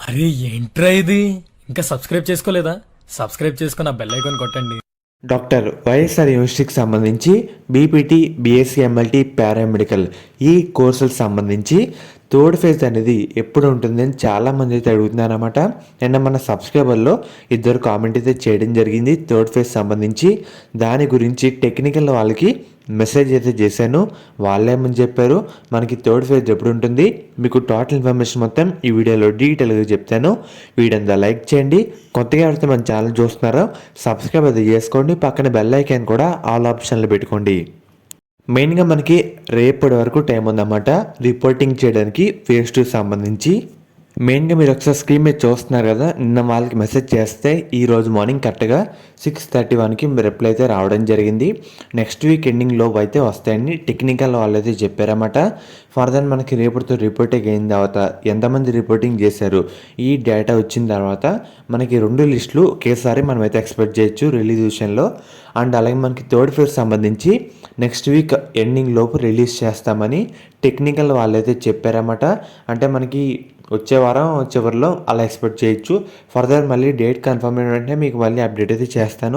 అరే ఏంట్రా ఇది? ఇంకా సబ్స్క్రైబ్ చేసుకోలేదా? సబ్స్క్రైబ్ చేసుకుని ఆ బెల్ ఐకాన్ కొట్టండి. డాక్టర్ వైఎస్ఆర్ యూనివర్సిటీకి సంబంధించి బీపీటీ, బీఎస్సీ ఎంఎల్టీ, పారామెడికల్ ఈ కోర్సులకు సంబంధించి థర్డ్ ఫేజ్ అనేది ఎప్పుడు ఉంటుందని చాలామంది అయితే అడుగుతున్నారన్నమాట. నిన్న మన సబ్స్క్రైబర్లో ఇద్దరు కామెంట్ అయితే చేయడం జరిగింది థర్డ్ ఫేజ్ సంబంధించి. దాని గురించి టెక్నికల్ వాళ్ళకి మెసేజ్ అయితే చేశాను. వాళ్ళేమని చెప్పారు, మనకి థర్డ్ ఫేజ్ ఎప్పుడు ఉంటుంది, మీకు టోటల్ ఇన్ఫర్మేషన్ మొత్తం ఈ వీడియోలో డీటెయిల్గా చెప్తాను. వీడియో లైక్ చేయండి. కొత్తగా ఎవరైతే మన ఛానల్ చూస్తున్నారో సబ్స్క్రైబ్ అయితే చేసుకోండి. పక్కన బెల్ ఐకాన్ కూడా ఆల్ ఆప్షన్లో పెట్టుకోండి. మెయిన్గా మనకి రేపటి వరకు టైం ఉందన్నమాట రిపోర్టింగ్ చేయడానికి ఫేజ్ 2 సంబంధించి. మెయిన్గా మీరు ఒకసారి స్క్రీన్ మీద చూస్తున్నారు కదా, నిన్న వాళ్ళకి మెసేజ్ చేస్తే ఈరోజు మార్నింగ్ కరెక్ట్గా 6:31కి రిప్లై అయితే రావడం జరిగింది. నెక్స్ట్ వీక్ ఎండింగ్లో అయితే వస్తాయని టెక్నికల్ వాళ్ళు అయితే చెప్పారన్నమాట. ఫర్దర్ మనకి రేపటితో రిపోర్టింగ్ అయిన తర్వాత ఎంతమంది రిపోర్టింగ్ చేశారు ఈ డేటా వచ్చిన తర్వాత మనకి 2 లిస్టులు ఒకేసారి మనం అయితే ఎక్స్పెక్ట్ చేయొచ్చు రిలీజ్ విషయంలో. అండ్ అలాగే మనకి థర్డ్ ఫేజ్ సంబంధించి నెక్స్ట్ వీక్ ఎండింగ్ లోపు రిలీజ్ చేస్తామని టెక్నికల్ వాళ్ళైతే చెప్పారన్నమాట. అంటే మనకి వచ్చే వారం చివరిలో అలా ఎక్స్పెక్ట్ చేయొచ్చు. ఫర్దర్ మళ్ళీ డేట్ కన్ఫర్మ్ అయిన వెంటనే మీకు మళ్ళీ అప్డేట్ అయితే చేస్తాను.